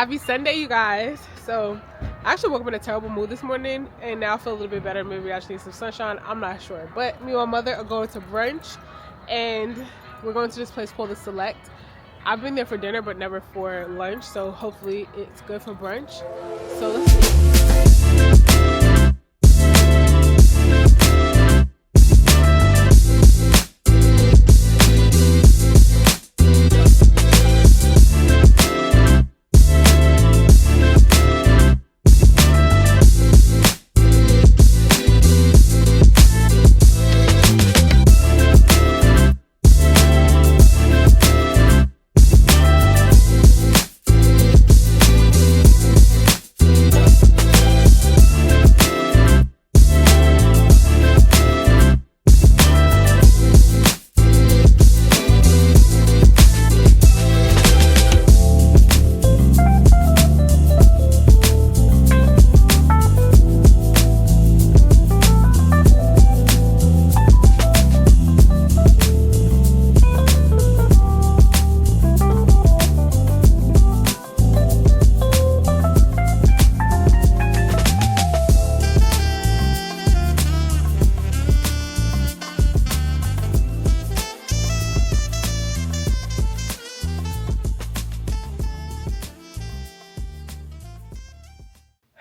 Happy Sunday, you guys. So I actually woke up in a terrible mood this morning and now I feel a little bit better. Maybe I just need some sunshine, I'm not sure. But me and my mother are going to brunch and we're going to this place called The Select. I've been there for dinner but never for lunch, so hopefully it's good for brunch. So let's see.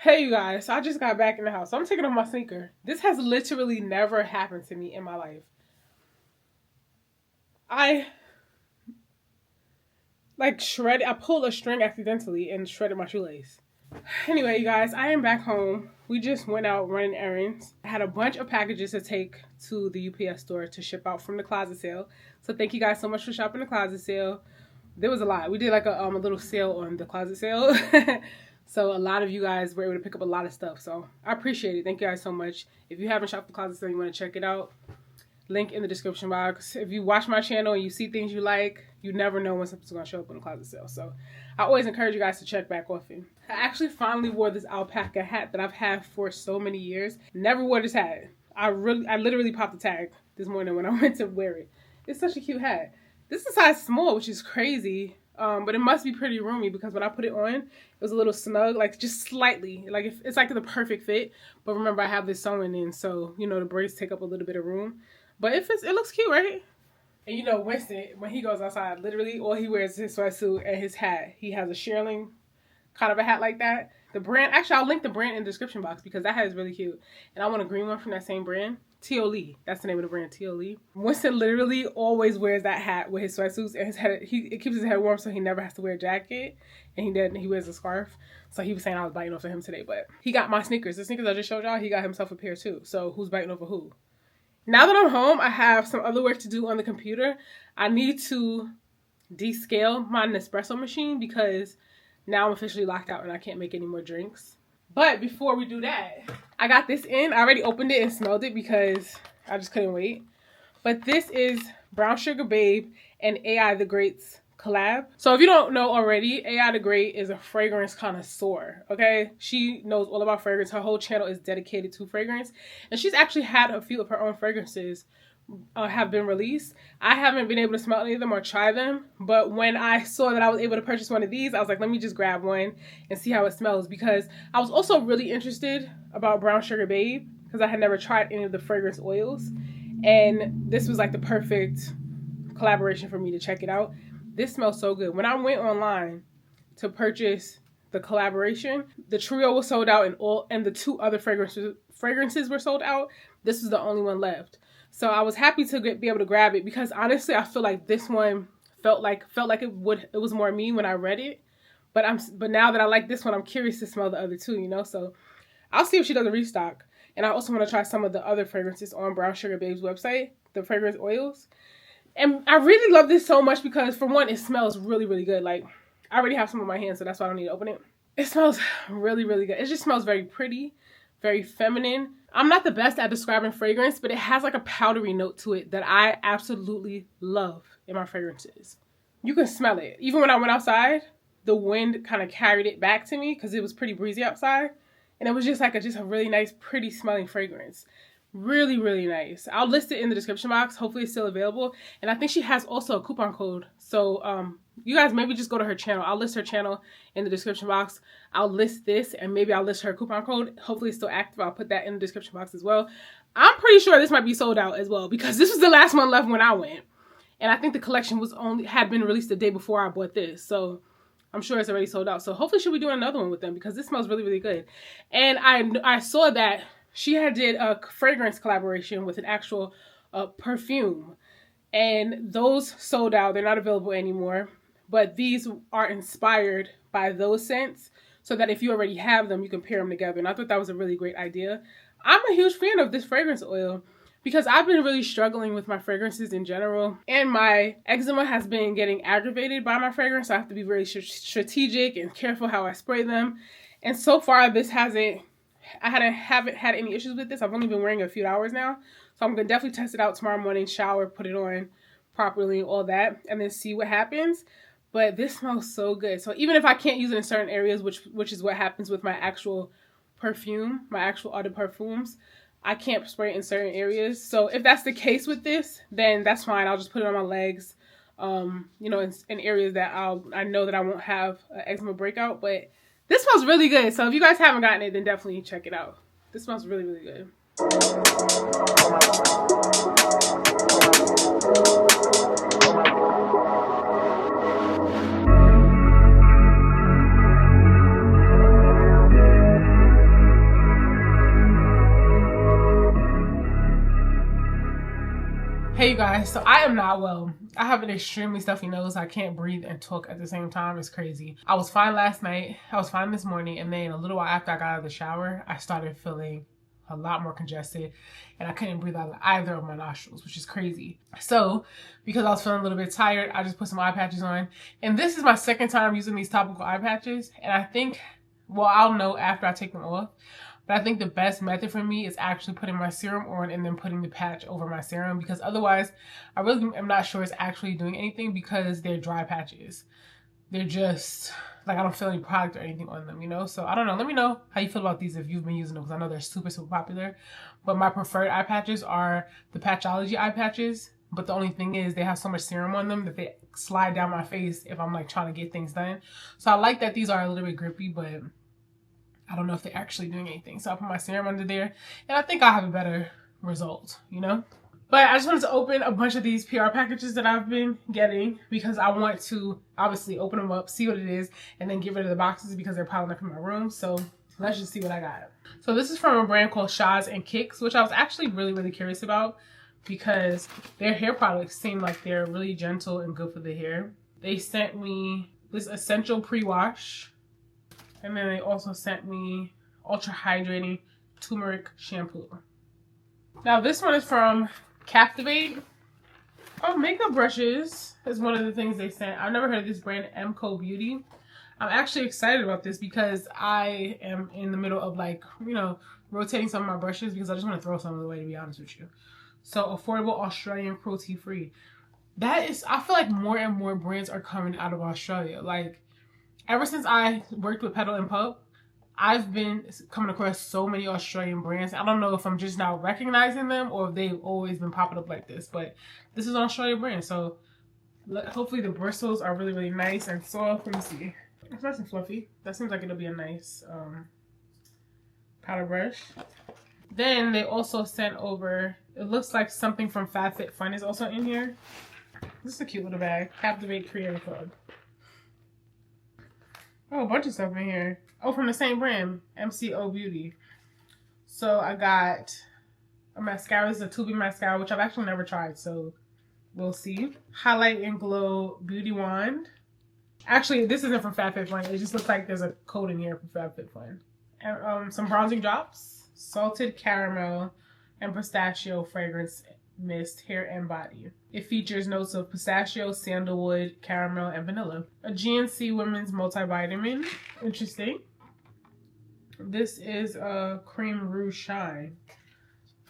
Hey you guys, so I just got back in the house. So I'm taking off my sneaker. This has literally never happened to me in my life. I pulled a string accidentally and shredded my shoelace. Anyway, you guys, I am back home. We just went out running errands. I had a bunch of packages to take to the UPS store to ship out from the closet sale. So thank you guys so much for shopping the closet sale. There was a lot. We did like a little sale on the closet sale. So a lot of you guys were able to pick up a lot of stuff. So I appreciate it. Thank you guys so much. If you haven't shopped the closet sale and you want to check it out, link in the description box. If you watch my channel and you see things you like, you never know when something's going to show up in the closet sale. So I always encourage you guys to check back often. I actually finally wore this alpaca hat that I've had for so many years. Never wore this hat. I literally popped the tag this morning when I went to wear it. It's such a cute hat. This is size small, which is crazy. But it must be pretty roomy because when I put it on, it was a little snug, like just slightly. Like it's like the perfect fit. But remember, I have this sewing in, so you know the braids take up a little bit of room. But it looks cute, right? And you know Winston, when he goes outside, literally all he wears is his sweatsuit and his hat. He has a shearling kind of a hat like that. The brand, actually, I'll link the brand in the description box because that hat is really cute. And I want a green one from that same brand. T.O. That's the name of the brand, T.O. Winston literally always wears that hat with his sweatsuits and his head. It keeps his head warm, so he never has to wear a jacket. And he wears a scarf. So he was saying I was biting off of him today, but he got my sneakers. The sneakers I just showed y'all, he got himself a pair too. So who's biting over who? Now that I'm home, I have some other work to do on the computer. I need to descale my Nespresso machine because now I'm officially locked out and I can't make any more drinks. But before we do that, I got this in. I already opened it and smelled it because I just couldn't wait. But this is Brown Sugar Babe and AI the Great's collab. So if you don't know already, AI the Great is a fragrance connoisseur, okay? She knows all about fragrance. Her whole channel is dedicated to fragrance. And she's actually had a few of her own fragrances have been released. I haven't been able to smell any of them or try them, but when I saw that I was able to purchase one of these, I was like, let me just grab one and see how it smells, because I was also really interested about Brown Sugar Babe because I had never tried any of the fragrance oils, and this was like the perfect collaboration for me to check it out. This smells so good. When I went online to purchase the collaboration, the trio was sold out and the two other fragrances were sold out. This was the only one left. So I was happy to be able to grab it because honestly, I feel like this one felt like it was more me when I read it. But now that I like this one, I'm curious to smell the other two, you know? So I'll see if she does a restock. And I also want to try some of the other fragrances on Brown Sugar Babe's website, the fragrance oils. And I really love this so much because for one, it smells really, really good. Like I already have some in my hand, so that's why I don't need to open it. It smells really, really good. It just smells very pretty, very feminine. I'm not the best at describing fragrance, but it has like a powdery note to it that I absolutely love in my fragrances. You can smell it. Even when I went outside, the wind kind of carried it back to me because it was pretty breezy outside. And it was just like a really nice, pretty smelling fragrance. Really, really nice. I'll list it in the description box. Hopefully it's still available. And I think she has also a coupon code. So You guys maybe just go to her channel. I'll list her channel in the description box. I'll list this, and maybe I'll list her coupon code. Hopefully it's still active. I'll put that in the description box as well. I'm pretty sure this might be sold out as well, because this was the last one left when I went. And I think the collection had been released the day before I bought this. So I'm sure it's already sold out. So hopefully she'll be doing another one with them, because this smells really, really good. And I saw that she did a fragrance collaboration with an actual perfume. And those sold out. They're not available anymore. But these are inspired by those scents, so that if you already have them, you can pair them together. And I thought that was a really great idea. I'm a huge fan of this fragrance oil, because I've been really struggling with my fragrances in general. And my eczema has been getting aggravated by my fragrance. So I have to be very strategic and careful how I spray them. And so far, I haven't had any issues with this. I've only been wearing it a few hours now. So I'm going to definitely test it out tomorrow morning, shower, put it on properly, all that, and then see what happens. But this smells so good. So even if I can't use it in certain areas, which is what happens with my actual perfume, my actual eau de parfums, I can't spray it in certain areas. So if that's the case with this, then that's fine. I'll just put it on my legs, you know, in areas that I know that I won't have an eczema breakout. But this smells really good. So if you guys haven't gotten it, then definitely check it out. This smells really, really good. Hey you guys, so I am not well. I have an extremely stuffy nose. I can't breathe and talk at the same time. It's crazy. I was fine last night. I was fine this morning. And then a little while after I got out of the shower, I started feeling a lot more congested. And I couldn't breathe out of either of my nostrils, which is crazy. So, because I was feeling a little bit tired, I just put some eye patches on. And this is my second time using these topical eye patches. And I think, well, I'll know after I take them off. But I think the best method for me is actually putting my serum on and then putting the patch over my serum, because otherwise I really am not sure it's actually doing anything, because they're dry patches. They're just like, I don't feel any product or anything on them, you know? So I don't know. Let me know how you feel about these if you've been using them, because I know they're super, super popular. But my preferred eye patches are the Patchology eye patches. But the only thing is they have so much serum on them that they slide down my face if I'm like trying to get things done. So I like that these are a little bit grippy, but I don't know if they're actually doing anything. So I'll put my serum under there, and I think I'll have a better result, you know? But I just wanted to open a bunch of these PR packages that I've been getting, because I want to obviously open them up, see what it is, and then get rid of the boxes because they're piling up in my room. So let's just see what I got. So this is from a brand called Shaz and Kicks, which I was actually really, really curious about, because their hair products seem like they're really gentle and good for the hair. They sent me this essential pre-wash. And then they also sent me ultra hydrating turmeric shampoo. Now this one is from Captivate. Oh, makeup brushes is one of the things they sent. I've never heard of this brand, MCO Beauty. I'm actually excited about this because I am in the middle of, like, you know, rotating some of my brushes, because I just want to throw some of them away, to be honest with you. So affordable, Australian, cruelty free. That is, I feel like more and more brands are coming out of Australia. Like, ever since I worked with Petal and Pup, I've been coming across so many Australian brands. I don't know if I'm just now recognizing them or if they've always been popping up like this, but this is an Australian brand. So hopefully the bristles are really, really nice and soft. Let me see. It's nice and fluffy. That seems like it'll be a nice powder brush. Then they also sent over, it looks like something from FabFitFun is also in here. This is a cute little bag. Captivate Creator Club. Oh, a bunch of stuff in here. Oh, from the same brand, MCO Beauty. So I got a mascara. This is a tubing mascara, which I've actually never tried, so we'll see. Highlight and Glow Beauty Wand. Actually, this isn't from FabFitFun. It just looks like there's a code in here for FabFitFun. And some bronzing drops, salted caramel, and pistachio fragrance mist, hair and body. It features notes of pistachio, sandalwood, caramel, and vanilla. A GNC women's multivitamin. Interesting. This is a Cream Rouge Shine.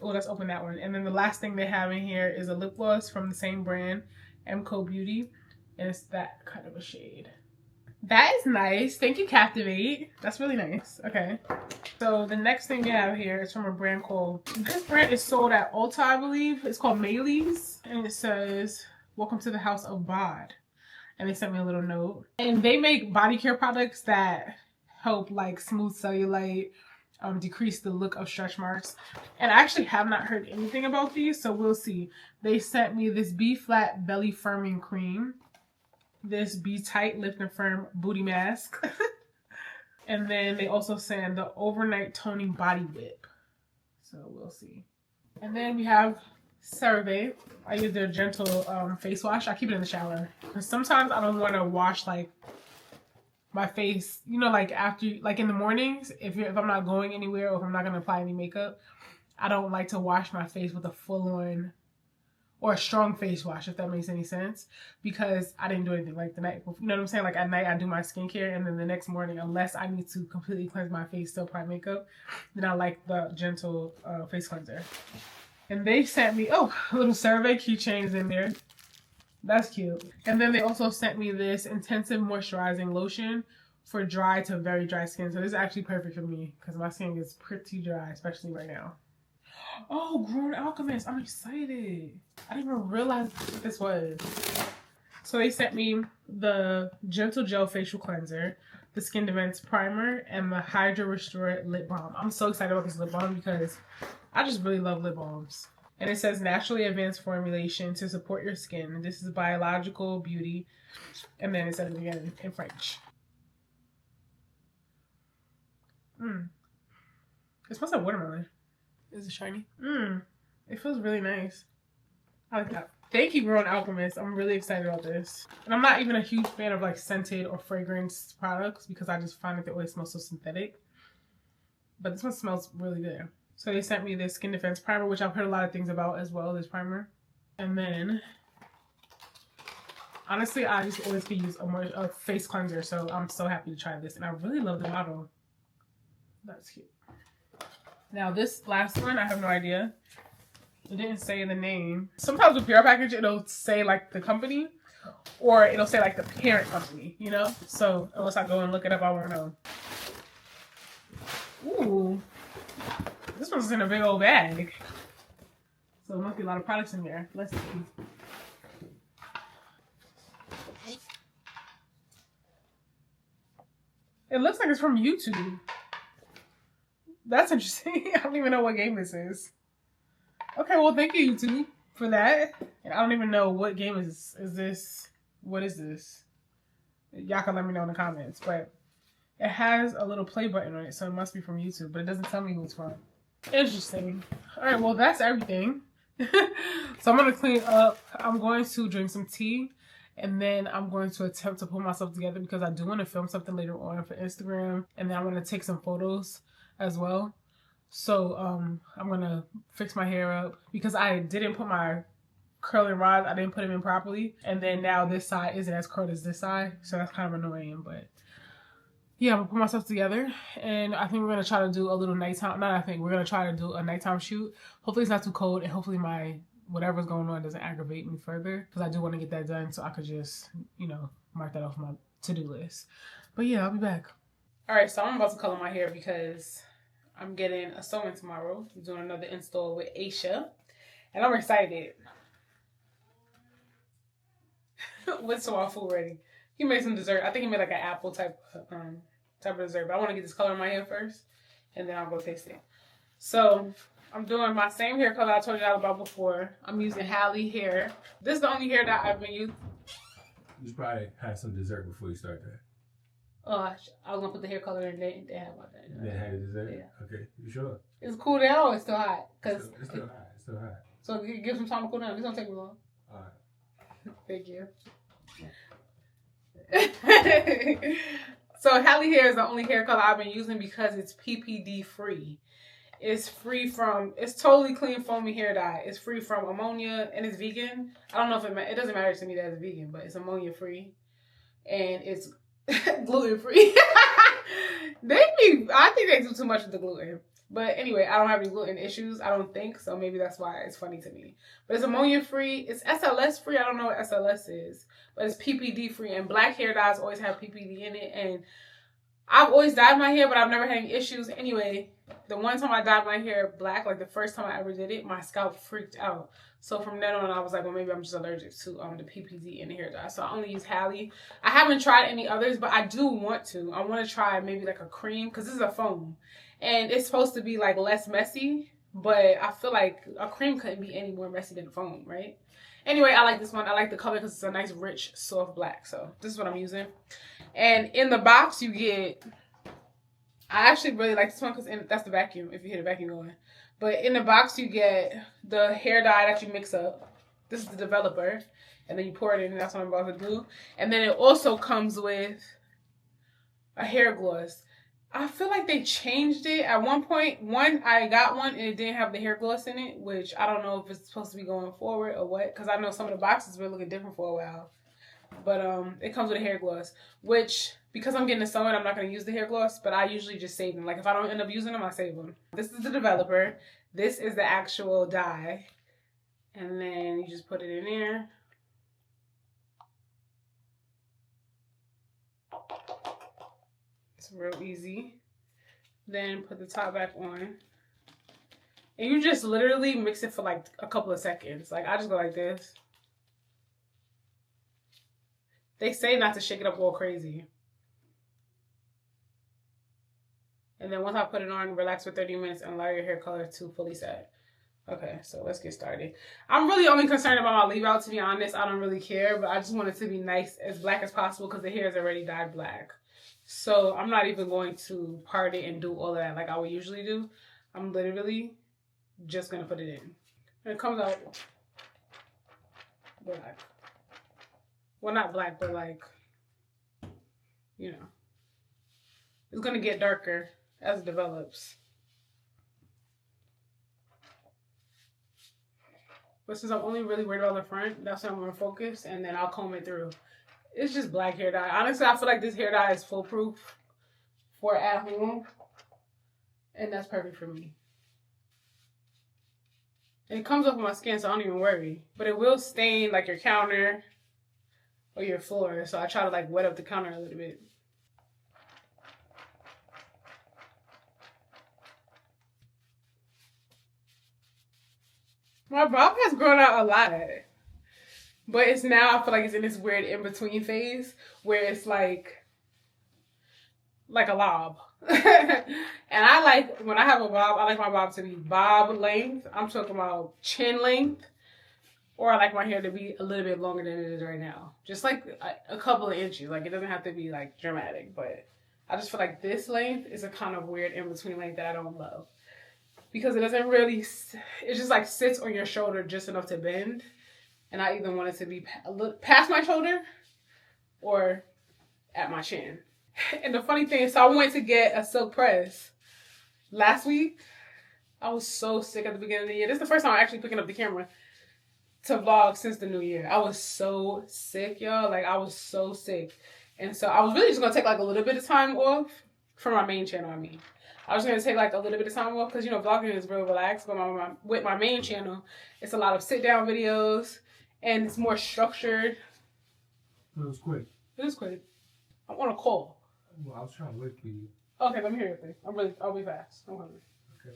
Oh, let's open that one. And then the last thing they have in here is a lip gloss from the same brand, MCO Beauty. And it's that kind of a shade. That is nice. Thank you, Captivate. That's really nice. Okay. So the next thing we have here is from a brand called, this brand is sold at Ulta, I believe. It's called Maylee's. And it says, welcome to the house of Bod. and they sent me a little note. And they make body care products that help like smooth cellulite, decrease the look of stretch marks. And I actually have not heard anything about these, so we'll see. They sent me this B Flat Belly Firming Cream, this Be Tight Lift and Firm Booty Mask, and then they also sent the Overnight Toning Body Whip. So we'll see. And then we have CeraVe. I use their gentle face wash. I keep it in the shower because sometimes I don't want to wash like my face, you know, like after, like in the mornings, if I'm not going anywhere or if I'm not going to apply any makeup, I don't like to wash my face with a full-on or a strong face wash, if that makes any sense, because I didn't do anything like the night before. You know what I'm saying? Like at night I do my skincare, and then the next morning, unless I need to completely cleanse my face, still apply makeup, then I like the gentle face cleanser. And they sent me, oh, little CeraVe keychains in there. That's cute. And then they also sent me this intensive moisturizing lotion for dry to very dry skin. So this is actually perfect for me because my skin gets pretty dry, especially right now. Oh, Grown Alchemist. I'm excited. I didn't even realize what this was. So they sent me the Gentle Gel Facial Cleanser, the Skin Defense Primer, and the Hydra Restore Lip Balm. I'm so excited about this lip balm because I just really love lip balms. And it says naturally advanced formulation to support your skin. This is biological beauty. And then it says it again in French. It smells like watermelon. Is it shiny? It feels really nice. I like that. Thank you, Grown Alchemist. I'm really excited about this. And I'm not even a huge fan of like scented or fragrance products because I just find that they always smell so synthetic. But this one smells really good. So they sent me this Skin Defense Primer, which I've heard a lot of things about as well, this primer. And then, honestly, I just always could use a face cleanser, so I'm so happy to try this. And I really love the bottle. That's cute. Now this last one, I have no idea. It didn't say the name. Sometimes with PR package, it'll say like the company, or it'll say like the parent company, you know? So unless I go and look it up, I won't know. Ooh. This one's in a big old bag. So there must be a lot of products in there. Let's see. It looks like it's from YouTube. That's interesting. I don't even know what game this is. Okay, well, thank you, YouTube, for that. And I don't even know what game is this. What is this? Y'all can let me know in the comments. But it has a little play button on it, so it must be from YouTube. But it doesn't tell me who it's from. Interesting. All right, well, that's everything. So I'm going to clean up. I'm going to drink some tea. And then I'm going to attempt to pull myself together because I do want to film something later on for Instagram. And then I want to take some photos as well. So I'm going to fix my hair up because I didn't put my curling rods. I didn't put them in properly. And then now this side isn't as curled as this side. So that's kind of annoying. But yeah, I'm going to put myself together. And I think we're going to try to do a little nighttime. Not I think. We're going to try to do a nighttime shoot. Hopefully it's not too cold. And hopefully my whatever's going on doesn't aggravate me further. Because I do want to get that done so I could just, you know, mark that off my to-do list. But yeah, I'll be back. All right, so I'm about to color my hair because I'm getting a sewing tomorrow. I'm doing another install with Aisha. And I'm excited. Winston our food ready. He made some dessert. I think he made like an apple type of dessert. But I want to get this color in my hair first. And then I'll go taste it. So I'm doing my same hair color I told y'all about before. I'm using Halle hair. This is the only hair that I've been using. You should probably have some dessert before you start that. Oh, I was going to put the hair color in there. They have about that. They had dessert? Yeah. Okay, you sure? It's cool down or it's still hot? It's still hot. It's still hot. So give some time to cool down. This don't take me long. All right. Thank you. So Halle hair is the only hair color I've been using because it's PPD free. It's free from, it's totally clean foamy hair dye. It's free from ammonia and it's vegan. I don't know if it doesn't matter to me that it's vegan, but it's ammonia free. And it's gluten free. I think they do too much with the gluten. But anyway, I don't have any gluten issues, I don't think. So maybe that's why it's funny to me. But it's ammonia free. It's SLS free. I don't know what SLS is. But it's PPD free. And black hair dyes always have PPD in it. And I've always dyed my hair, but I've never had any issues. Anyway, the one time I dyed my hair black, like the first time I ever did it, my scalp freaked out. So from then on, I was like, well, maybe I'm just allergic to the PPD and the hair dye. So I only use Halle. I haven't tried any others, but I do want to. I want to try maybe like a cream because this is a foam. And it's supposed to be like less messy. But I feel like a cream couldn't be any more messy than a foam, right? Anyway, I like this one. I like the color because it's a nice, rich, soft black. So this is what I'm using. And in the box, you get... I actually really like this one because that's the vacuum, if you hear the vacuum going. But in the box, you get the hair dye that you mix up. This is the developer. And then you pour it in, and that's what I'm about to do. And then it also comes with a hair gloss. I feel like they changed it. At one point, I got one, and it didn't have the hair gloss in it, which I don't know if it's supposed to be going forward or what. Because I know some of the boxes were looking different for a while. But it comes with a hair gloss, which, because I'm getting a sew-in, I'm not going to use the hair gloss, but I usually just save them. Like, if I don't end up using them, I save them. This is the developer. This is the actual dye. And then you just put it in there. It's real easy. Then put the top back on. And you just literally mix it for like a couple of seconds. Like, I just go like this. They say not to shake it up all crazy. And then once I put it on, relax for 30 minutes and allow your hair color to fully set. Okay, so let's get started. I'm really only concerned about my leave out, to be honest. I don't really care, but I just want it to be nice, as black as possible, because the hair is already dyed black. So I'm not even going to part it and do all of that like I would usually do. I'm literally just going to put it in. And it comes out black. Well, not black, but like, you know. It's going to get darker as it develops. But since I'm only really worried about the front, that's why I'm going to focus, and then I'll comb it through. It's just black hair dye. Honestly, I feel like this hair dye is foolproof for at home, and that's perfect for me. And it comes off of my skin, so I don't even worry. But it will stain like your counter or your floor, so I try to like wet up the counter a little bit. My bob has grown out a lot, but it's now, I feel like it's in this weird in-between phase where it's like a lob. And I like, when I have a bob, I like my bob to be bob length. I'm talking about chin length. Or I like my hair to be a little bit longer than it is right now. Just like a couple of inches. Like, it doesn't have to be like dramatic, but I just feel like this length is a kind of weird in-between length that I don't love. Because it doesn't really, it just like sits on your shoulder just enough to bend. And I either want it to be a little past my shoulder or at my chin. And the funny thing is, so I went to get a silk press last week. I was so sick at the beginning of the year. This is the first time I'm actually picking up the camera to vlog since the new year. I was so sick, y'all. Like, I was so sick. And so I was really just going to take like a little bit of time off for my main channel, I mean. I was going to take like a little bit of time off because, you know, vlogging is real relaxed. But with my main channel, it's a lot of sit-down videos and it's more structured. It was quick. It is quick. I'm on a call. Well, I was trying to wait for you. Okay, let me hear your thing. I'll be fast. I'm hungry. Okay.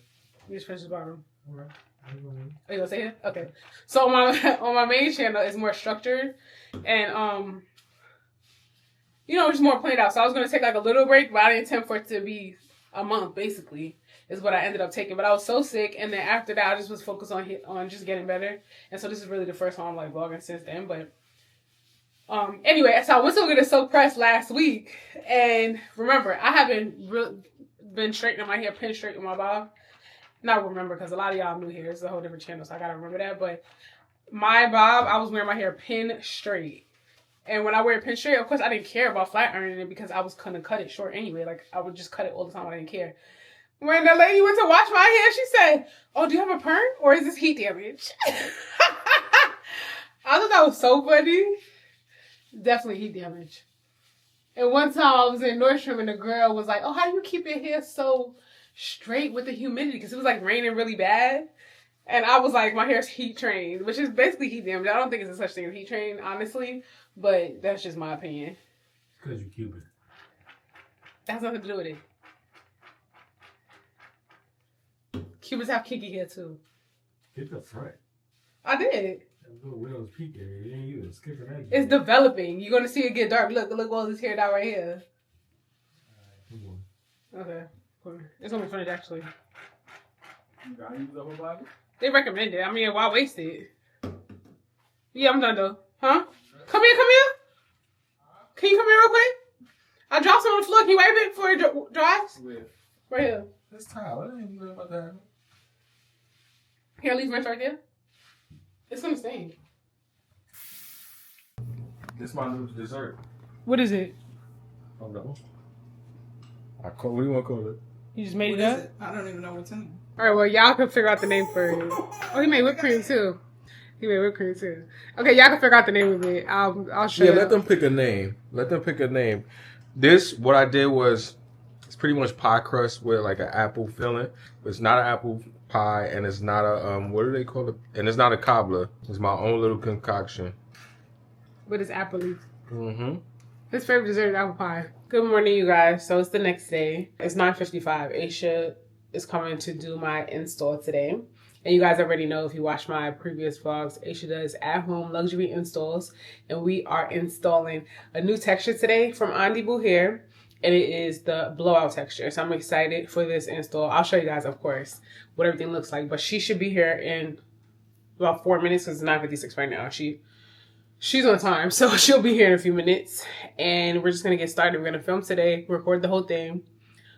You just finish the bottom. All right. Are you gonna say it? Okay. So on my main channel, it's more structured and you know, it's more planned out. So I was gonna take like a little break, but I didn't intend for it to be a month. Basically, is what I ended up taking. But I was so sick, and then after that, I just was focused on just getting better. And so this is really the first time I'm like vlogging since then. But anyway, so I went to get a silk press last week, and remember, I haven't been straightening my hair, pin straight with my bob. Not remember, because a lot of y'all new here. It's a whole different channel, so I gotta remember that. But my bob, I was wearing my hair pin straight. And when I wear it pin straight, of course, I didn't care about flat ironing it because I was gonna cut it short anyway. Like, I would just cut it all the time. I didn't care. When the lady went to wash my hair, she said, "Oh, do you have a perm? Or is this heat damage?" I thought that was so funny. Definitely heat damage. And one time I was in Nordstrom and the girl was like, "Oh, how do you keep your hair so straight with the humidity?" Because it was like raining really bad. And I was like, my hair's heat trained, which is basically heat damage. I don't think it's a such thing as heat trained, honestly. But that's just my opinion. Because you're Cuban. That has nothing to do with it. Cubans have kinky hair too. Get the front. I did. Little wheels peeking. It ain't you. It's kicking that. It's developing. You're gonna see it get dark. Look all this hair down right here. Okay. Cool. It's gonna be funny actually. You gotta use upper body? They recommend it. I mean, why waste it? Yeah, I'm done though. Huh? Come here. Can you come here real quick? I dropped some on the floor. Can you wipe it before it dries? Where? Right here. This towel. I didn't even know about that. Here, leave rinse right there. It's gonna stain. This is my new dessert. What is it? Oh no. What do you want to call it? You just made What it up? is it? I don't even know what's in it. All right, well, y'all can figure out the name for it. Oh, he made whipped cream too. Okay, y'all can figure out the name of it. I'll show you. Yeah, let them pick a name. This, what I did was, it's pretty much pie crust with like an apple filling. But it's not an apple pie, and it's not a, what do they call it? And it's not a cobbler. It's my own little concoction. But it's apple leaf. Mm-hmm. His favorite dessert is apple pie. Good morning, you guys. So it's the next day. It's 9:55. Aisha is coming to do my install today. And you guys already know if you watch my previous vlogs, Aisha does at-home luxury installs. And we are installing a new texture today from Andibu Hair. And it is the blowout texture. So I'm excited for this install. I'll show you guys, of course, what everything looks like. But she should be here in about 4 minutes because it's 9:56 right now. She's on time, so she'll be here in a few minutes. And we're just going to get started. We're going to film today, record the whole thing.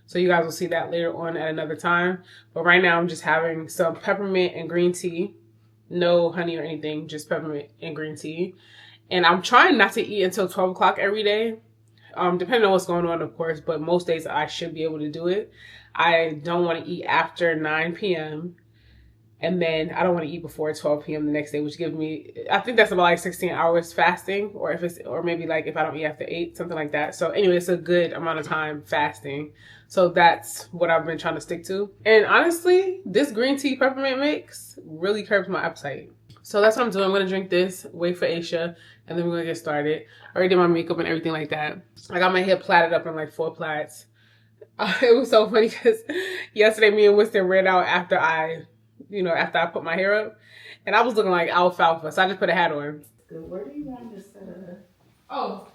So you guys will see that later on at another time. But right now, I'm just having some peppermint and green tea. No honey or anything, just peppermint and green tea. And I'm trying not to eat until 12 o'clock every day. Depending on what's going on, of course. But most days, I should be able to do it. I don't want to eat after 9 p.m. And then I don't want to eat before 12 p.m. the next day, which gives me, I think that's about like 16 hours fasting, or maybe like if I don't eat after 8, something like that. So anyway, it's a good amount of time fasting. So that's what I've been trying to stick to. And honestly, this green tea peppermint mix really curbs my appetite. So that's what I'm doing. I'm going to drink this, wait for Aisha, and then we're going to get started. I already did my makeup and everything like that. I got my hair plaited up in like 4 plaits. It was so funny because yesterday me and Winston ran out after I put my hair up, and I was looking like alfalfa, so I just put a hat on. Where do you want to set it? Oh,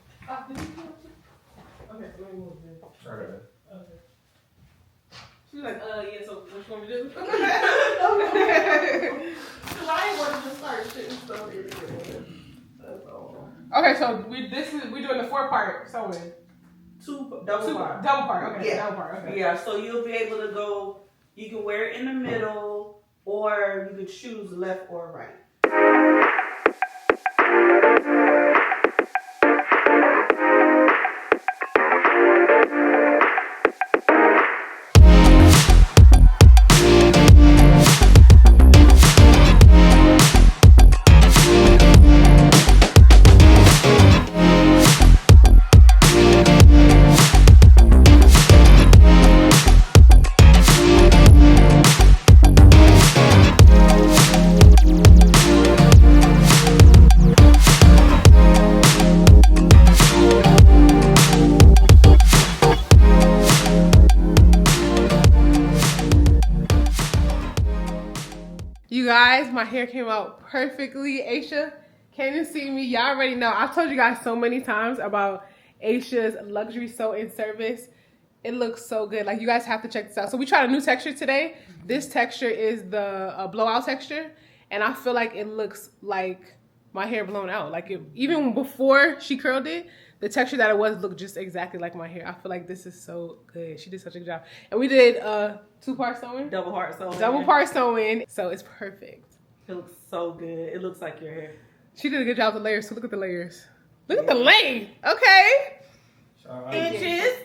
did you do it? Okay, so let me move this. Okay. She was like, yeah, so what you want me to do? I ain't want to just start shitting stuff everywhere. That's all. Okay, so we're doing the 4-part sewing. Double part. Okay, Yeah. double part. Okay. Yeah, so you'll be able to go, you can wear it in the middle, or you could choose left or right. You guys, my hair came out perfectly. Aisha came to see me. Y'all already know. I've told you guys so many times about Aisha's luxury sewing service. It looks so good. Like, you guys have to check this out. So we tried a new texture today. This texture is the blowout texture. And I feel like it looks like my hair blown out. Like, even before she curled it, the texture that it was looked just exactly like my hair. I feel like this is so good. She did such a good job. And we did 2-part sewing. Double part sewing. Double part sewing. So it's perfect. It looks so good. It looks like your hair. She did a good job with the layers. So look at the layers. Look at the length. Okay. Inches.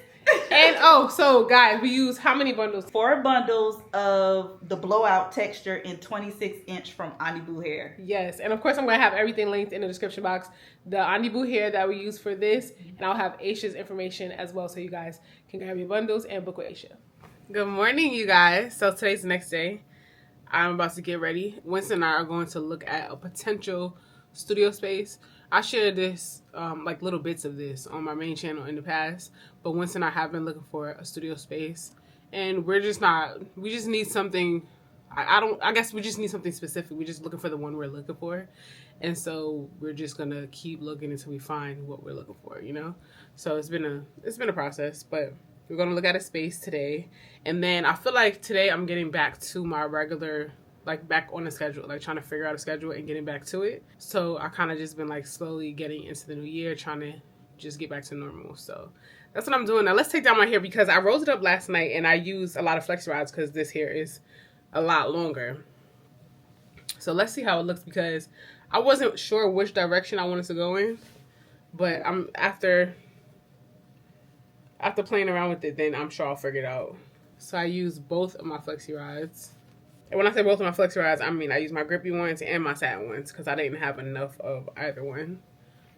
And so guys, we use how many bundles? 4 bundles of the blowout texture in 26-inch from Andibu Hair. Yes, and of course I'm gonna have everything linked in the description box. The Andibu Hair that we use for this, and I'll have Aisha's information as well, so you guys can grab your bundles and book with Aisha. Good morning, you guys. So today's the next day. I'm about to get ready. Winston and I are going to look at a potential studio space. I shared this, like little bits of this on my main channel in the past, but Winston and I have been looking for a studio space, and we just need something I guess we just need something specific. We're just looking for the one we're looking for. And so we're just going to keep looking until we find what we're looking for, you know? So it's been a process, but we're going to look at a space today. And then I feel like today I'm getting back to my regular, like back on the schedule, like trying to figure out a schedule and getting back to it. So I kind of just been like slowly getting into the new year, trying to just get back to normal. So that's what I'm doing. Now let's take down my hair because I rolled it up last night and I used a lot of flexi rods because this hair is a lot longer. So let's see how it looks because I wasn't sure which direction I wanted to go in, but I'm after playing around with it, then I'm sure I'll figure it out. So I use both of my flexi rods. And when I say both of my flexi rods, I mean I use my grippy ones and my satin ones because I didn't have enough of either one.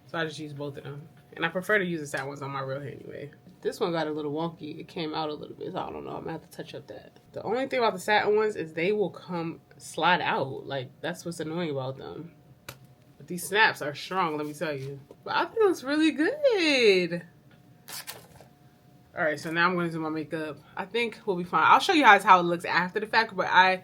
So I just use both of them. And I prefer to use the satin ones on my real hair anyway. This one got a little wonky. It came out a little bit, so I don't know. I'm gonna have to touch up that. The only thing about the satin ones is they will slide out. Like, that's what's annoying about them. But these snaps are strong, let me tell you. But I think it looks really good. Alright, so now I'm going to do my makeup. I think we'll be fine. I'll show you guys how it looks after the fact, but I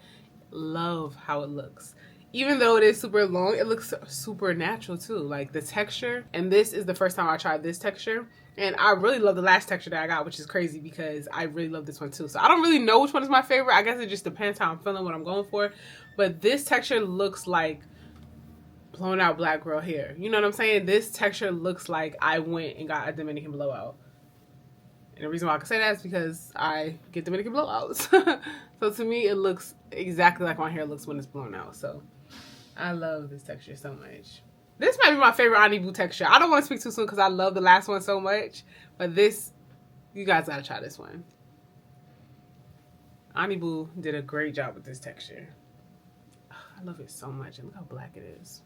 love how it looks. Even though it is super long, it looks super natural too. Like the texture, and this is the first time I tried this texture. And I really love the last texture that I got, which is crazy because I really love this one too. So I don't really know which one is my favorite. I guess it just depends how I'm feeling, what I'm going for. But this texture looks like blown out black girl hair. You know what I'm saying? This texture looks like I went and got a Dominican blowout. And the reason why I can say that is because I get Dominican blowouts. So to me, it looks exactly like my hair looks when it's blown out. So I love this texture so much. This might be my favorite Anibu texture. I don't want to speak too soon because I love the last one so much. But this, you guys gotta try this one. Anibu did a great job with this texture. I love it so much. And look how black it is.